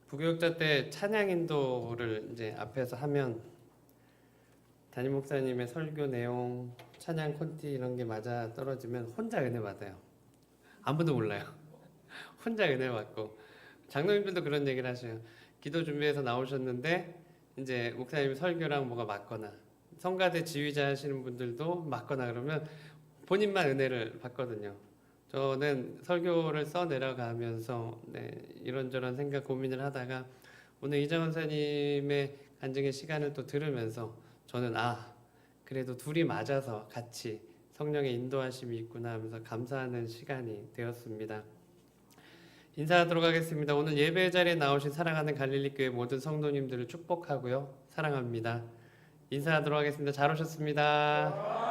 부교육자 때 찬양 인도를 이제 앞에서 하면 담임 목사님의 설교 내용, 찬양 콘티 이런 게 맞아 떨어지면 혼자 은혜 받아요. 아무도 몰라요. 혼자 은혜 받고 장로님들도 그런 얘기를 하셔요. 기도 준비해서 나오셨는데 이제 목사님 설교랑 뭐가 맞거나 성가대 지휘자 하시는 분들도 맞거나 그러면 본인만 은혜를 받거든요. 저는 설교를 써 내려가면서 이런저런 생각 고민을 하다가 오늘 이정원 선생님의 간증의 시간을 또 들으면서 저는 그래도 둘이 맞아서 같이 성령의 인도하심이 있구나 하면서 감사하는 시간이 되었습니다. 인사하도록 하겠습니다. 오늘 예배 자리에 나오신 사랑하는 갈릴리교회 모든 성도님들을 축복하고요. 사랑합니다. 인사하도록 하겠습니다. 잘 오셨습니다.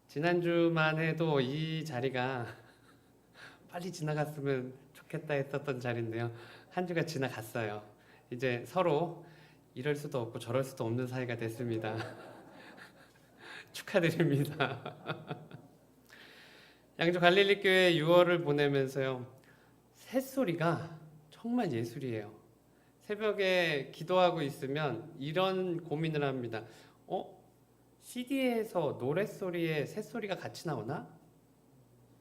지난주만 해도 이 자리가 빨리 지나갔으면 좋겠다 했었던 자리인데요. 한 주가 지나갔어요. 이제 서로 이럴 수도 없고 저럴 수도 없는 사이가 됐습니다. 축하드립니다. 양주 갈릴리교회 6월을 보내면서요. 새소리가 정말 예술이에요. 새벽에 기도하고 있으면 이런 고민을 합니다. CD에서 노랫소리에 새소리가 같이 나오나?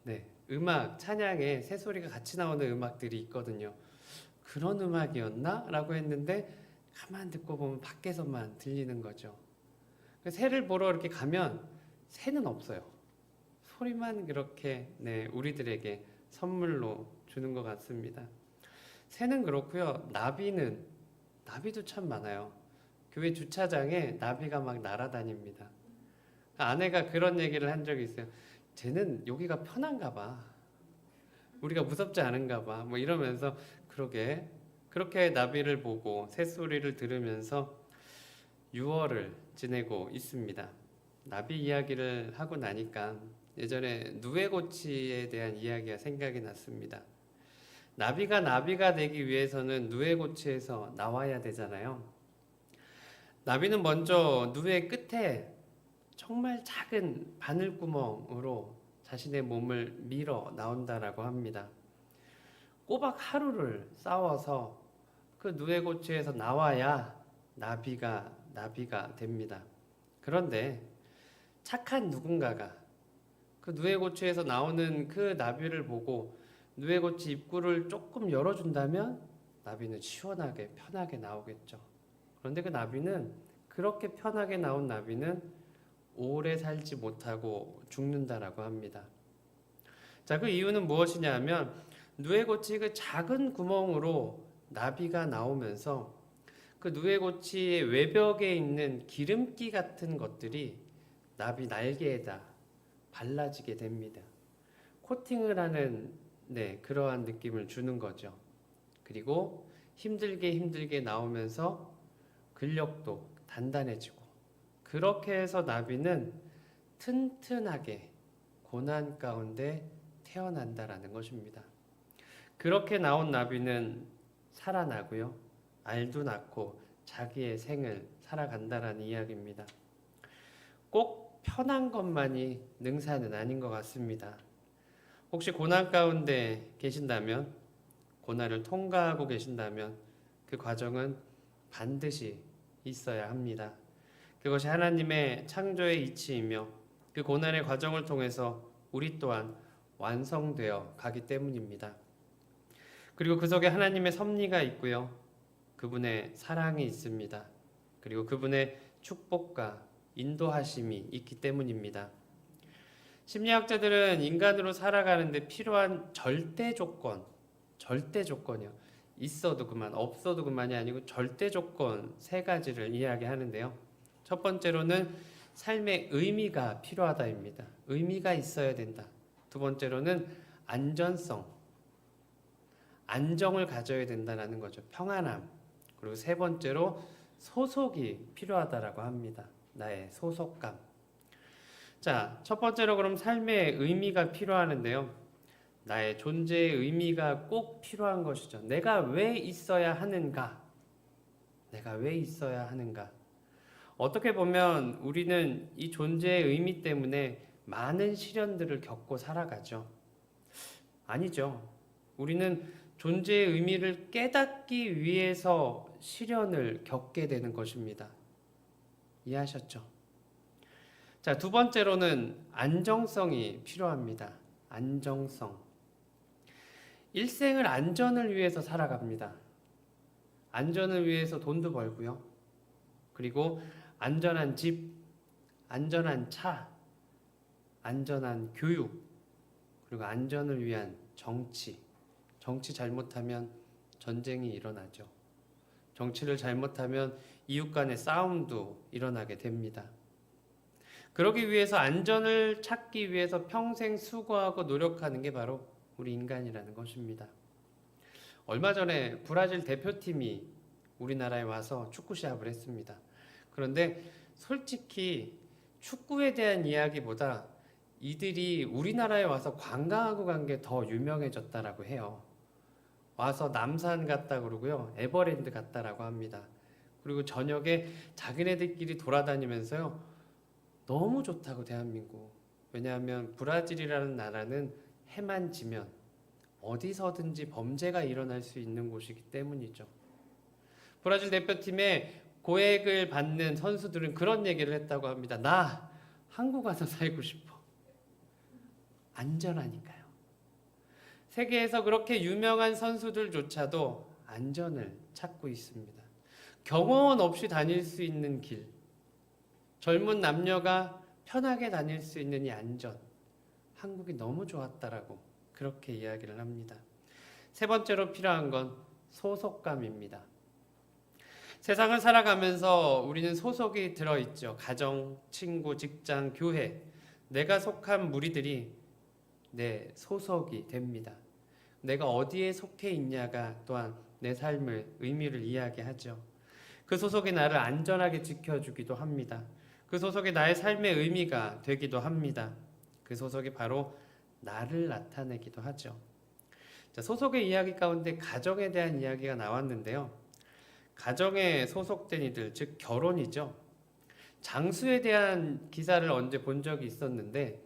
네, 음악, 찬양에 새소리가 같이 나오는 음악들이 있거든요. 그런 음악이었나? 라고 했는데 가만 듣고 보면 밖에서만 들리는 거죠. 새를 보러 이렇게 가면 새는 없어요. 소리만 그렇게 우리들에게 선물로 주는 것 같습니다. 새는 그렇고요. 나비도 참 많아요. 교회 주차장에 나비가 막 날아다닙니다. 아내가 그런 얘기를 한 적이 있어요. 쟤는 여기가 편한가 봐. 우리가 무섭지 않은가 봐. 뭐 이러면서 그렇게 나비를 보고 새소리를 들으면서 6월을 지내고 있습니다. 나비 이야기를 하고 나니까 예전에 누에고치에 대한 이야기가 생각이 났습니다. 나비가 되기 위해서는 누에고치에서 나와야 되잖아요. 나비는 먼저 누에 끝에 정말 작은 바늘구멍으로 자신의 몸을 밀어 나온다라고 합니다. 꼬박 하루를 싸워서 그 누에고치에서 나와야 나비가 됩니다. 그런데 착한 누군가가 그 누에고치에서 나오는 그 나비를 보고 누에고치 입구를 조금 열어준다면 나비는 시원하게 편하게 나오겠죠. 그런데 그 나비는 그렇게 편하게 나온 나비는 오래 살지 못하고 죽는다라고 합니다. 자, 그 이유는 무엇이냐 하면 누에고치 그 작은 구멍으로 나비가 나오면서 그 누에고치의 외벽에 있는 기름기 같은 것들이 나비 날개에다 발라지게 됩니다. 코팅을 하는 그러한 느낌을 주는 거죠. 그리고 힘들게 나오면서 근력도 단단해지고 그렇게 해서 나비는 튼튼하게 고난 가운데 태어난다라는 것입니다. 그렇게 나온 나비는 살아나고요. 알도 낳고 자기의 생을 살아간다라는 이야기입니다. 꼭 편한 것만이 능사는 아닌 것 같습니다. 혹시 고난 가운데 계신다면, 고난을 통과하고 계신다면 그 과정은 반드시 있어야 합니다. 그것이 하나님의 창조의 이치이며 그 고난의 과정을 통해서 우리 또한 완성되어 가기 때문입니다. 그리고 그 속에 하나님의 섭리가 있고요. 그분의 사랑이 있습니다. 그리고 그분의 축복과 인도하심이 있기 때문입니다. 심리학자들은 인간으로 살아가는데 필요한 절대 조건이요. 있어도 그만, 없어도 그만이 아니고 절대 조건 3가지를 이야기하는데요. 첫 번째로는 삶의 의미가 필요하다입니다. 의미가 있어야 된다. 두 번째로는 안전성, 안정을 가져야 된다는 거죠. 평안함. 그리고 세 번째로 소속이 필요하다라고 합니다. 나의 소속감. 자, 첫 번째로 그럼 삶의 의미가 필요하는데요. 나의 존재의 의미가 꼭 필요한 것이죠. 내가 왜 있어야 하는가? 어떻게 보면 우리는 이 존재의 의미 때문에 많은 시련들을 겪고 살아가죠. 아니죠. 우리는 존재의 의미를 깨닫기 위해서 시련을 겪게 되는 것입니다. 이해하셨죠? 자, 두 번째로는 안정성이 필요합니다. 안정성. 일생을 안전을 위해서 살아갑니다. 안전을 위해서 돈도 벌고요. 그리고 안전한 집, 안전한 차, 안전한 교육, 그리고 안전을 위한 정치. 정치 잘못하면 전쟁이 일어나죠. 정치를 잘못하면 이웃 간의 싸움도 일어나게 됩니다. 그러기 위해서 안전을 찾기 위해서 평생 수고하고 노력하는 게 바로 우리 인간이라는 것입니다. 얼마 전에 브라질 대표팀이 우리나라에 와서 축구 시합을 했습니다. 그런데 솔직히 축구에 대한 이야기보다 이들이 우리나라에 와서 관광하고 간 게 더 유명해졌다라고 해요. 와서 남산 갔다 그러고요. 에버랜드 갔다라고 합니다. 그리고 저녁에 자기네들끼리 돌아다니면서요. 너무 좋다고 대한민국. 왜냐하면 브라질이라는 나라는 해만 지면 어디서든지 범죄가 일어날 수 있는 곳이기 때문이죠. 브라질 대표팀의 고액을 받는 선수들은 그런 얘기를 했다고 합니다. 나 한국 와서 살고 싶어. 안전하니까요. 세계에서 그렇게 유명한 선수들조차도 안전을 찾고 있습니다. 경호원 없이 다닐 수 있는 길, 젊은 남녀가 편하게 다닐 수 있는 이 안전, 한국이 너무 좋았다라고 그렇게 이야기를 합니다. 세 번째로 필요한 건 소속감입니다. 세상을 살아가면서 우리는 소속이 들어있죠. 가정, 친구, 직장, 교회, 내가 속한 무리들이 내 소속이 됩니다. 내가 어디에 속해 있냐가 또한 내 삶의 의미를 이야기하죠. 그 소속이 나를 안전하게 지켜주기도 합니다. 그 소속이 나의 삶의 의미가 되기도 합니다. 그 소속이 바로 나를 나타내기도 하죠. 자, 소속의 이야기 가운데 가정에 대한 이야기가 나왔는데요. 가정에 소속된 이들, 즉 결혼이죠. 장수에 대한 기사를 언제 본 적이 있었는데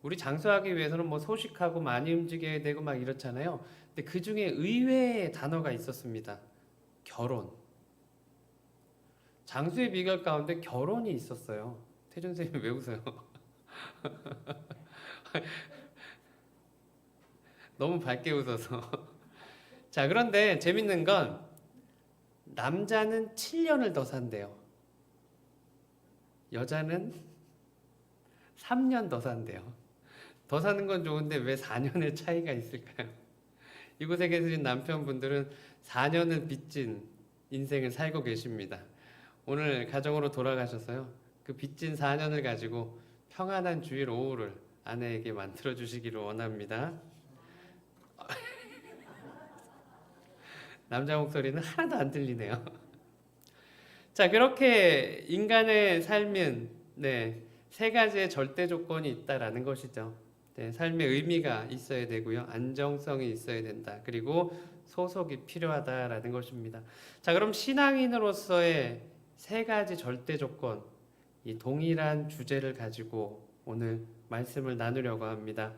우리 장수하기 위해서는 뭐 소식하고 많이 움직여야 되고 막 이렇잖아요. 근데 그 중에 의외의 단어가 있었습니다. 결혼. 장수의 비결 가운데 결혼이 있었어요. 태준 선생님 왜 웃어요? 너무 밝게 웃어서. 자, 그런데 재밌는 건 남자는 7년을 더 산대요. 여자는 3년 더 산대요. 더 사는 건 좋은데 왜 4년의 차이가 있을까요? 이곳에 계신 남편분들은 4년을 빚진 인생을 살고 계십니다. 오늘 가정으로 돌아가셔서요. 그 빚진 4년을 가지고 평안한 주일 오후를 아내에게 만들어 주시기를 원합니다. 남자 목소리는 하나도 안 들리네요. 자, 그렇게 인간의 삶은 세 가지의 절대 조건이 있다라는 것이죠. 삶의 의미가 있어야 되고요. 안정성이 있어야 된다. 그리고 소속이 필요하다라는 것입니다. 자, 그럼 신앙인으로서의 세 가지 절대 조건, 이 동일한 주제를 가지고 오늘 말씀을 나누려고 합니다.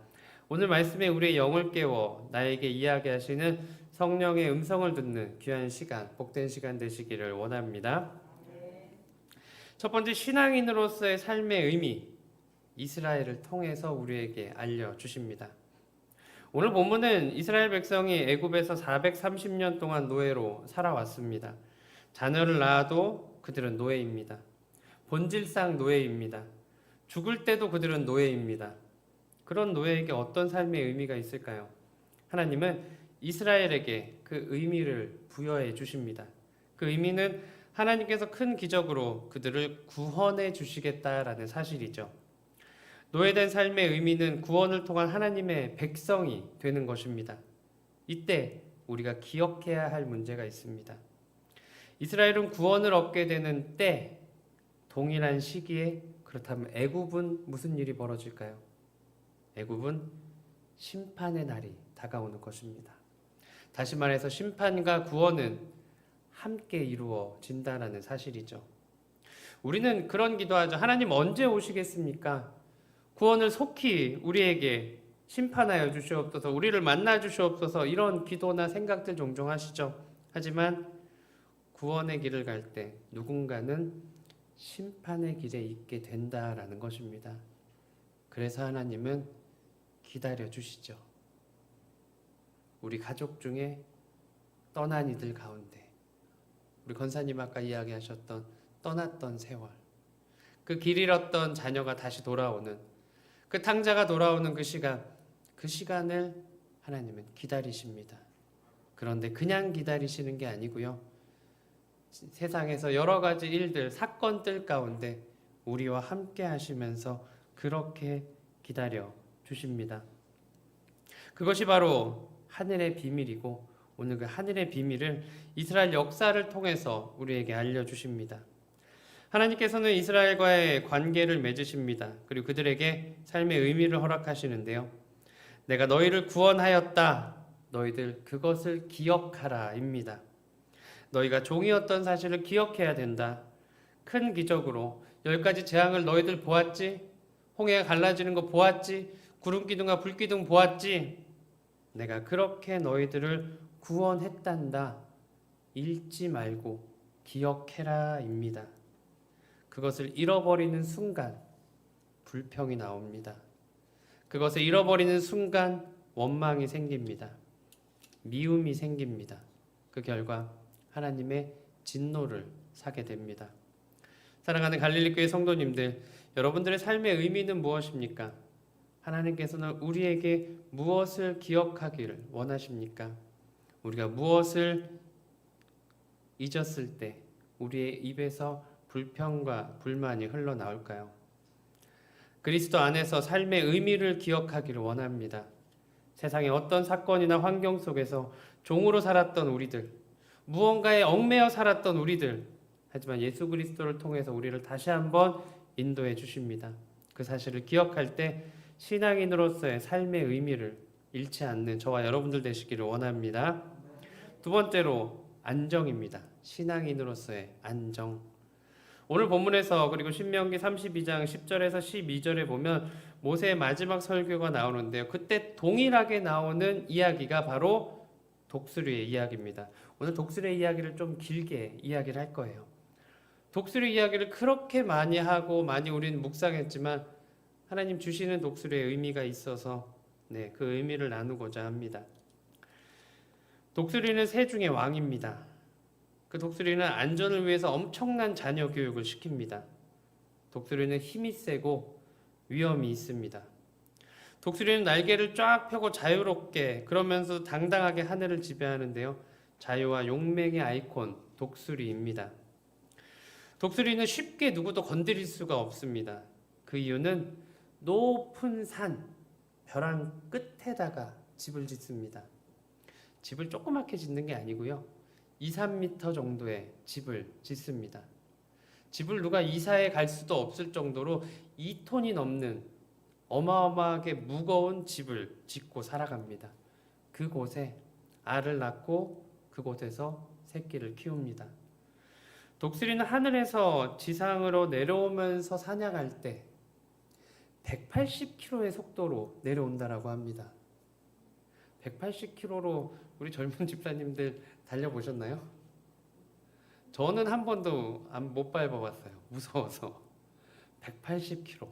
오늘 말씀에 우리의 영을 깨워 나에게 이야기하시는 성령의 음성을 듣는 귀한 시간, 복된 시간 되시기를 원합니다. 첫 번째, 신앙인으로서의 삶의 의미, 이스라엘을 통해서 우리에게 알려주십니다. 오늘 본문은 이스라엘 백성이 애굽에서 430년 동안 노예로 살아왔습니다. 자녀를 낳아도 그들은 노예입니다. 본질상 노예입니다. 죽을 때도 그들은 노예입니다. 그런 노예에게 어떤 삶의 의미가 있을까요? 하나님은 이스라엘에게 그 의미를 부여해 주십니다. 그 의미는 하나님께서 큰 기적으로 그들을 구원해 주시겠다라는 사실이죠. 노예된 삶의 의미는 구원을 통한 하나님의 백성이 되는 것입니다. 이때 우리가 기억해야 할 문제가 있습니다. 이스라엘은 구원을 얻게 되는 때, 동일한 시기에, 그렇다면 애굽은 무슨 일이 벌어질까요? 애굽은 심판의 날이 다가오는 것입니다. 다시 말해서 심판과 구원은 함께 이루어진다는 사실이죠. 우리는 그런 기도하죠. 하나님 언제 오시겠습니까? 구원을 속히 우리에게 심판하여 주시옵소서, 우리를 만나 주시옵소서, 이런 기도나 생각들 종종 하시죠. 하지만 구원의 길을 갈 때 누군가는 심판의 길에 있게 된다라는 것입니다. 그래서 하나님은 기다려 주시죠. 우리 가족 중에 떠난 이들 가운데, 우리 권사님 아까 이야기하셨던 떠났던 세월, 그 길 잃었던 자녀가 다시 돌아오는, 그 탕자가 돌아오는 그 시간을 하나님은 기다리십니다. 그런데 그냥 기다리시는 게 아니고요, 세상에서 여러 가지 일들, 사건들 가운데 우리와 함께 하시면서 그렇게 기다려 주십니다. 그것이 바로 하늘의 비밀이고, 오늘 그 하늘의 비밀을 이스라엘 역사를 통해서 우리에게 알려주십니다. 하나님께서는 이스라엘과의 관계를 맺으십니다. 그리고 그들에게 삶의 의미를 허락하시는데요. 내가 너희를 구원하였다. 너희들 그것을 기억하라 입니다. 너희가 종이었던 사실을 기억해야 된다. 큰 기적으로 10가지 재앙을 너희들 보았지? 홍해가 갈라지는 거 보았지? 구름기둥과 불기둥 보았지? 내가 그렇게 너희들을 구원했단다. 잊지 말고 기억해라 입니다. 그것을 잃어버리는 순간 불평이 나옵니다. 그것을 잃어버리는 순간 원망이 생깁니다. 미움이 생깁니다. 그 결과 하나님의 진노를 사게 됩니다. 사랑하는 갈릴리 교회 성도님들, 여러분들의 삶의 의미는 무엇입니까? 하나님께서는 우리에게 무엇을 기억하기를 원하십니까? 우리가 무엇을 잊었을 때 우리의 입에서 불평과 불만이 흘러나올까요? 그리스도 안에서 삶의 의미를 기억하기를 원합니다. 세상의 어떤 사건이나 환경 속에서 종으로 살았던 우리들, 무언가에 얽매여 살았던 우리들, 하지만 예수 그리스도를 통해서 우리를 다시 한번 인도해 주십니다. 그 사실을 기억할 때 신앙인으로서의 삶의 의미를 잃지 않는 저와 여러분들 되시기를 원합니다. 두 번째로 안정입니다. 신앙인으로서의 안정. 오늘 본문에서 그리고 신명기 32장 10절에서 12절에 보면 모세의 마지막 설교가 나오는데요. 그때 동일하게 나오는 이야기가 바로 독수리의 이야기입니다. 오늘 독수리의 이야기를 좀 길게 이야기를 할 거예요. 독수리 이야기를 그렇게 많이 하고 많이 우리는 묵상했지만 하나님 주시는 독수리의 의미가 있어서 그 의미를 나누고자 합니다. 독수리는 새 중의 왕입니다. 그 독수리는 안전을 위해서 엄청난 자녀 교육을 시킵니다. 독수리는 힘이 세고 위험이 있습니다. 독수리는 날개를 쫙 펴고 자유롭게 그러면서 당당하게 하늘을 지배하는데요. 자유와 용맹의 아이콘 독수리입니다. 독수리는 쉽게 누구도 건드릴 수가 없습니다. 그 이유는 높은 산, 벼랑 끝에다가 집을 짓습니다. 집을 조그맣게 짓는 게 아니고요. 2, 3m 정도의 집을 짓습니다. 집을 누가 이사해 갈 수도 없을 정도로 2톤이 넘는 어마어마하게 무거운 집을 짓고 살아갑니다. 그곳에 알을 낳고 그곳에서 새끼를 키웁니다. 독수리는 하늘에서 지상으로 내려오면서 사냥할 때 180km의 속도로 내려온다라고 합니다. 180km로 우리 젊은 집사님들 달려보셨나요? 저는 한 번도 못 밟아봤어요. 무서워서. 180km.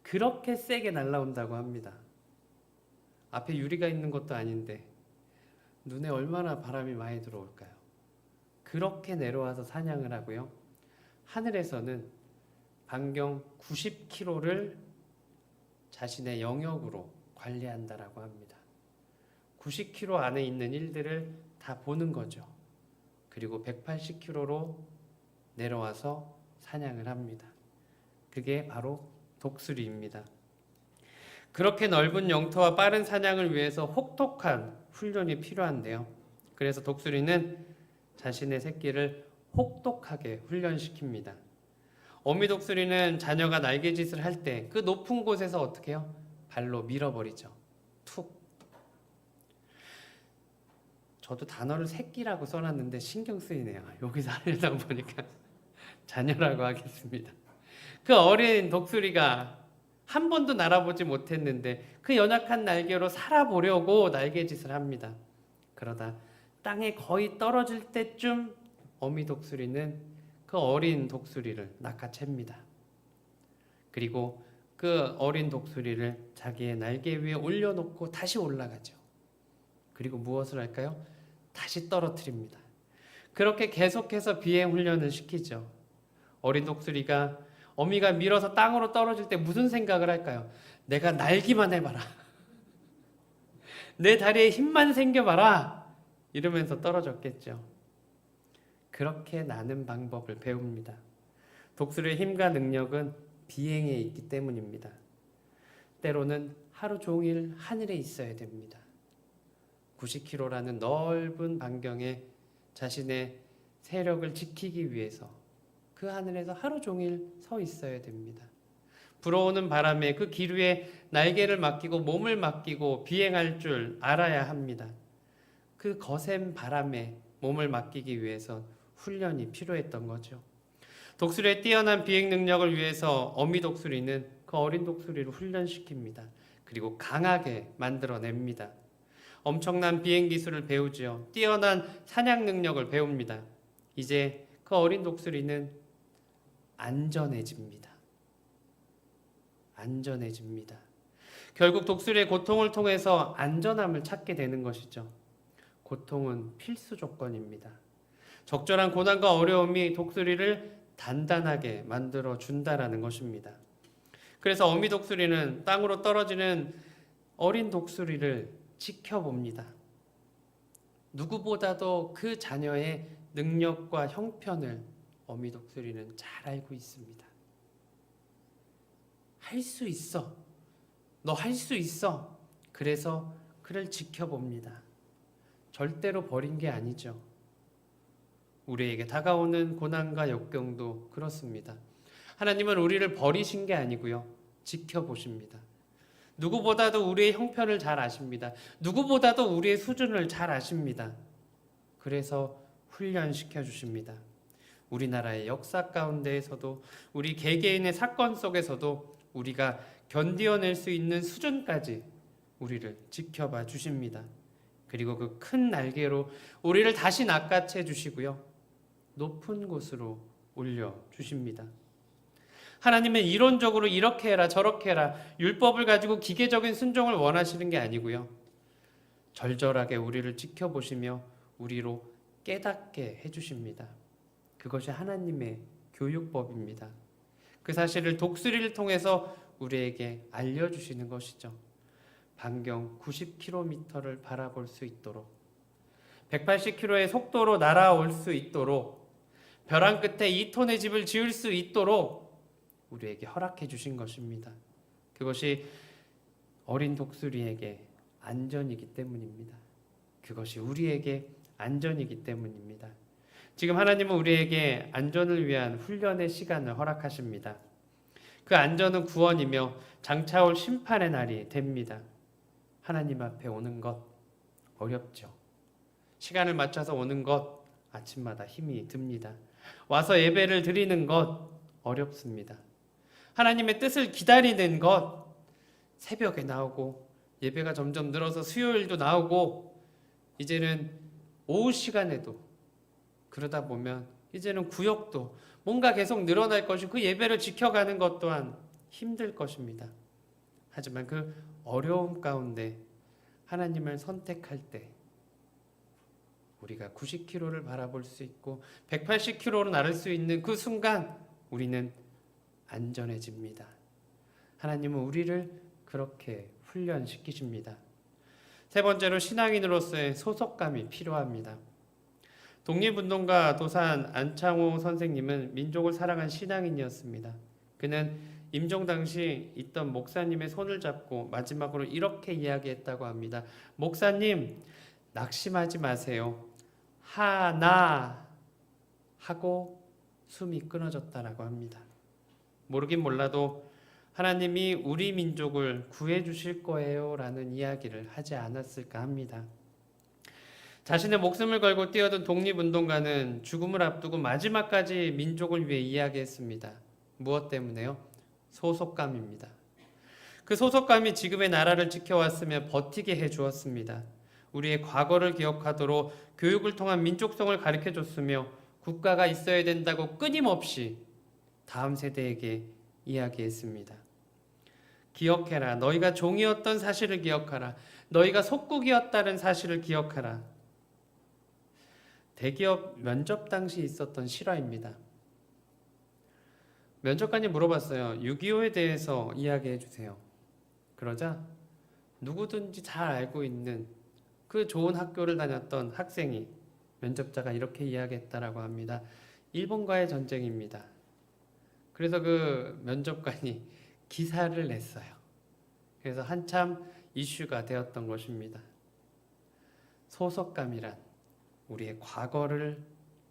그렇게 세게 날아온다고 합니다. 앞에 유리가 있는 것도 아닌데 눈에 얼마나 바람이 많이 들어올까요? 그렇게 내려와서 사냥을 하고요. 하늘에서는 반경 90km를 자신의 영역으로 관리한다라고 합니다. 90km 안에 있는 일들을 다 보는 거죠. 그리고 180km로 내려와서 사냥을 합니다. 그게 바로 독수리입니다. 그렇게 넓은 영토와 빠른 사냥을 위해서 혹독한 훈련이 필요한데요. 그래서 독수리는 자신의 새끼를 혹독하게 훈련시킵니다. 어미 독수리는 자녀가 날개짓을 할 때 그 높은 곳에서 어떻게 해요? 발로 밀어버리죠. 툭. 저도 단어를 새끼라고 써놨는데 신경 쓰이네요. 여기서 하려다 보니까 자녀라고 하겠습니다. 그 어린 독수리가 한 번도 날아보지 못했는데 그 연약한 날개로 살아보려고 날개짓을 합니다. 그러다 땅에 거의 떨어질 때쯤 어미 독수리는 그 어린 독수리를 낚아챕니다. 그리고 그 어린 독수리를 자기의 날개 위에 올려놓고 다시 올라가죠. 그리고 무엇을 할까요? 다시 떨어뜨립니다. 그렇게 계속해서 비행 훈련을 시키죠. 어린 독수리가 어미가 밀어서 땅으로 떨어질 때 무슨 생각을 할까요? 내가 날기만 해봐라. 내 다리에 힘만 생겨봐라. 이러면서 떨어졌겠죠. 그렇게 나는 방법을 배웁니다. 독수리의 힘과 능력은 비행에 있기 때문입니다. 때로는 하루 종일 하늘에 있어야 됩니다. 90km라는 넓은 반경에 자신의 세력을 지키기 위해서 그 하늘에서 하루 종일 서 있어야 됩니다. 불어오는 바람에 그 기류에 날개를 맡기고 몸을 맡기고 비행할 줄 알아야 합니다. 그 거센 바람에 몸을 맡기기 위해서 훈련이 필요했던 거죠. 독수리의 뛰어난 비행 능력을 위해서 어미 독수리는 그 어린 독수리를 훈련시킵니다. 그리고 강하게 만들어냅니다. 엄청난 비행 기술을 배우지요. 뛰어난 사냥 능력을 배웁니다. 이제 그 어린 독수리는 안전해집니다. 안전해집니다. 결국 독수리의 고통을 통해서 안전함을 찾게 되는 것이죠. 고통은 필수 조건입니다. 적절한 고난과 어려움이 독수리를 단단하게 만들어 준다라는 것입니다. 그래서 어미 독수리는 땅으로 떨어지는 어린 독수리를 지켜봅니다. 누구보다도 그 자녀의 능력과 형편을 어미 독수리는 잘 알고 있습니다. 할 수 있어. 너 할 수 있어. 그래서 그를 지켜봅니다. 절대로 버린 게 아니죠. 우리에게 다가오는 고난과 역경도 그렇습니다. 하나님은 우리를 버리신 게 아니고요. 지켜보십니다. 누구보다도 우리의 형편을 잘 아십니다. 누구보다도 우리의 수준을 잘 아십니다. 그래서 훈련시켜 주십니다. 우리나라의 역사 가운데에서도 우리 개개인의 사건 속에서도 우리가 견디어낼 수 있는 수준까지 우리를 지켜봐 주십니다. 그리고 그 큰 날개로 우리를 다시 낚아채 주시고요. 높은 곳으로 올려 주십니다. 하나님은 이론적으로 이렇게 해라 저렇게 해라 율법을 가지고 기계적인 순종을 원하시는 게 아니고요. 절절하게 우리를 지켜보시며 우리로 깨닫게 해주십니다. 그것이 하나님의 교육법입니다. 그 사실을 독수리를 통해서 우리에게 알려주시는 것이죠. 반경 90km를 바라볼 수 있도록 180km의 속도로 날아올 수 있도록 벼랑 끝에 2톤의 집을 지을 수 있도록 우리에게 허락해 주신 것입니다. 그것이 어린 독수리에게 안전이기 때문입니다. 그것이 우리에게 안전이기 때문입니다. 지금 하나님은 우리에게 안전을 위한 훈련의 시간을 허락하십니다. 그 안전은 구원이며 장차올 심판의 날이 됩니다. 하나님 앞에 오는 것 어렵죠. 시간을 맞춰서 오는 것 아침마다 힘이 듭니다. 와서 예배를 드리는 것 어렵습니다. 하나님의 뜻을 기다리는 것 새벽에 나오고 예배가 점점 늘어서 수요일도 나오고 이제는 오후 시간에도 그러다 보면 이제는 구역도 뭔가 계속 늘어날 것이고 그 예배를 지켜가는 것 또한 힘들 것입니다. 하지만 그 어려움 가운데 하나님을 선택할 때 우리가 90km를 바라볼 수 있고 180km로 나를 수 있는 그 순간 우리는 안전해집니다. 하나님은 우리를 그렇게 훈련시키십니다. 세 번째로 신앙인으로서의 소속감이 필요합니다. 독립운동가 도산 안창호 선생님은 민족을 사랑한 신앙인이었습니다. 그는 임종 당시 있던 목사님의 손을 잡고 마지막으로 이렇게 이야기했다고 합니다. 목사님, 낙심하지 마세요. 하나 하고 숨이 끊어졌다라고 합니다. 모르긴 몰라도 하나님이 우리 민족을 구해 주실 거예요 라는 이야기를 하지 않았을까 합니다. 자신의 목숨을 걸고 뛰어든 독립운동가는 죽음을 앞두고 마지막까지 민족을 위해 이야기했습니다. 무엇 때문에요? 소속감입니다. 그 소속감이 지금의 나라를 지켜왔으며 버티게 해주었습니다. 우리의 과거를 기억하도록 교육을 통한 민족성을 가르쳐줬으며 국가가 있어야 된다고 끊임없이 다음 세대에게 이야기했습니다. 기억해라. 너희가 종이었던 사실을 기억하라. 너희가 속국이었다는 사실을 기억하라. 대기업 면접 당시 있었던 실화입니다. 면접관이 물어봤어요. 6.25에 대해서 이야기해 주세요. 그러자 누구든지 잘 알고 있는 그 좋은 학교를 다녔던 학생이 면접자가 이렇게 이야기했다라고 합니다. 일본과의 전쟁입니다. 그래서 그 면접관이 기사를 냈어요. 그래서 한참 이슈가 되었던 것입니다. 소속감이란 우리의 과거를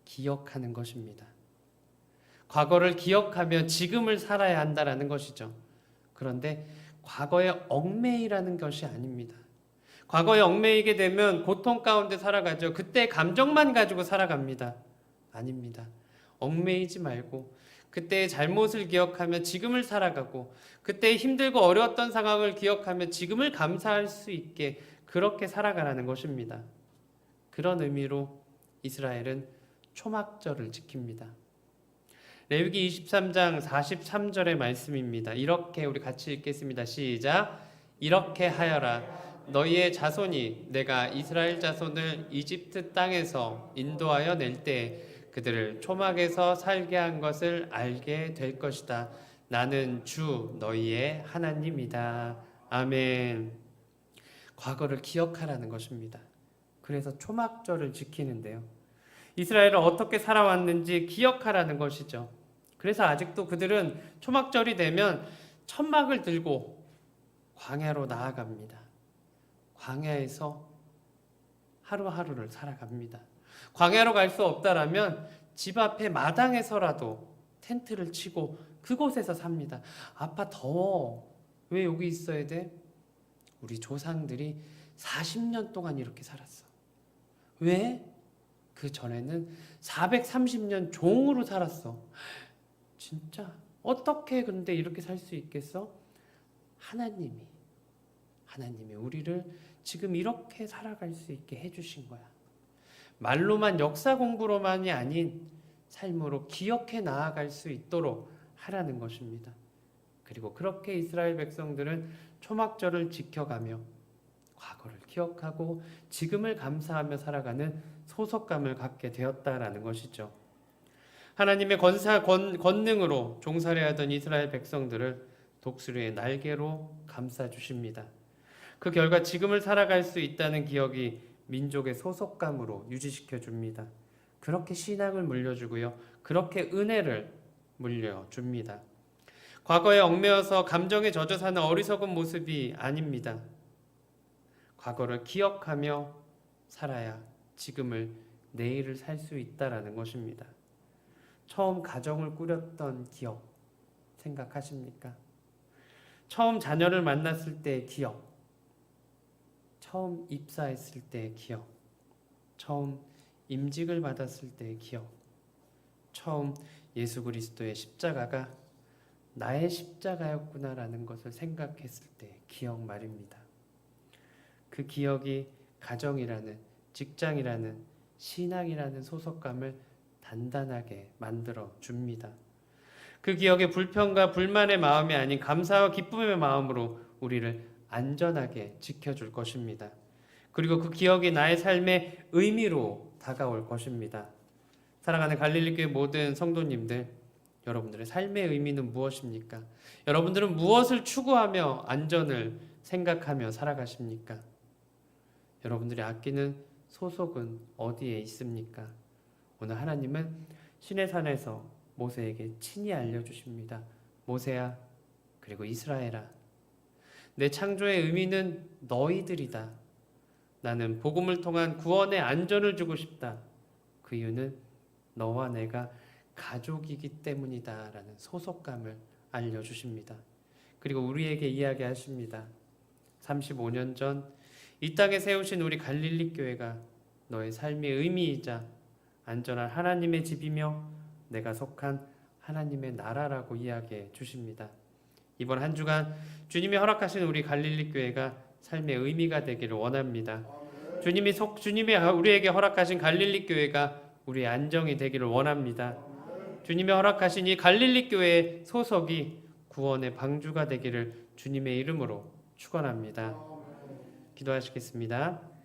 기억하는 것입니다. 과거를 기억하며 지금을 살아야 한다라는 것이죠. 그런데 과거에 얽매이라는 것이 아닙니다. 과거에 얽매이게 되면 고통 가운데 살아가죠. 그때 감정만 가지고 살아갑니다. 아닙니다. 얽매이지 말고 그때의 잘못을 기억하며 지금을 살아가고 그때의 힘들고 어려웠던 상황을 기억하며 지금을 감사할 수 있게 그렇게 살아가라는 것입니다. 그런 의미로 이스라엘은 초막절을 지킵니다. 레위기 23장 43절의 말씀입니다. 이렇게 우리 같이 읽겠습니다. 시작. 이렇게 하여라. 너희의 자손이 내가 이스라엘 자손을 이집트 땅에서 인도하여 낼 때 그들을 초막에서 살게 한 것을 알게 될 것이다. 나는 주 너희의 하나님이다. 아멘. 과거를 기억하라는 것입니다. 그래서 초막절을 지키는데요. 이스라엘은 어떻게 살아왔는지 기억하라는 것이죠. 그래서 아직도 그들은 초막절이 되면 천막을 들고 광야로 나아갑니다. 광야에서 하루하루를 살아갑니다. 광야로 갈 수 없다라면 집 앞에 마당에서라도 텐트를 치고 그곳에서 삽니다. 아빠 더워. 왜 여기 있어야 돼? 우리 조상들이 40년 동안 이렇게 살았어. 왜? 그 전에는 430년 종으로 살았어. 진짜 어떻게 근데 이렇게 살 수 있겠어? 하나님이 우리를 지금 이렇게 살아갈 수 있게 해주신 거야. 말로만 역사 공부로만이 아닌 삶으로 기억해 나아갈 수 있도록 하라는 것입니다. 그리고 그렇게 이스라엘 백성들은 초막절을 지켜가며 과거를 기억하고 지금을 감사하며 살아가는 소속감을 갖게 되었다라는 것이죠. 하나님의 권능으로 종살이 하던 이스라엘 백성들을 독수리의 날개로 감싸 주십니다. 그 결과 지금을 살아갈 수 있다는 기억이 민족의 소속감으로 유지시켜 줍니다. 그렇게 신앙을 물려주고요. 그렇게 은혜를 물려줍니다. 과거에 얽매여서 감정에 젖어 사는 어리석은 모습이 아닙니다. 과거를 기억하며 살아야 지금을 내일을 살 수 있다라는 것입니다. 처음 가정을 꾸렸던 기억 생각하십니까? 처음 자녀를 만났을 때의 기억, 처음 입사했을 때의 기억, 처음 임직을 받았을 때의 기억, 처음 예수 그리스도의 십자가가 나의 십자가였구나라는 것을 생각했을 때의 기억 말입니다. 그 기억이 가정이라는, 직장이라는, 신앙이라는 소속감을 단단하게 만들어 줍니다. 그 기억에 불평과 불만의 마음이 아닌 감사와 기쁨의 마음으로 우리를 안전하게 지켜줄 것입니다. 그리고 그 기억이 나의 삶의 의미로 다가올 것입니다. 사랑하는 갈릴리교회 모든 성도님들, 여러분들의 삶의 의미는 무엇입니까? 여러분들은 무엇을 추구하며 안전을 생각하며 살아가십니까? 여러분들이 아끼는 소속은 어디에 있습니까? 오늘 하나님은 시내산에서 모세에게 친히 알려주십니다. 모세야, 그리고 이스라엘아, 내 창조의 의미는 너희들이다. 나는 복음을 통한 구원의 안전을 주고 싶다. 그 이유는 너와 내가 가족이기 때문이다 라는 소속감을 알려주십니다. 그리고 우리에게 이야기하십니다. 35년 전 이 땅에 세우신 우리 갈릴리 교회가 너의 삶의 의미이자 안전한 하나님의 집이며 내가 속한 하나님의 나라라고 이야기해 주십니다. 이번 한 주간 주님이 허락하신 우리 갈릴리 교회가 삶의 의미가 되기를 원합니다. 주님이 우리에게 허락하신 갈릴리 교회가 우리의 안정이 되기를 원합니다. 주님이 허락하신 이 갈릴리 교회의 소속이 구원의 방주가 되기를 주님의 이름으로 축원합니다. 기도하시겠습니다.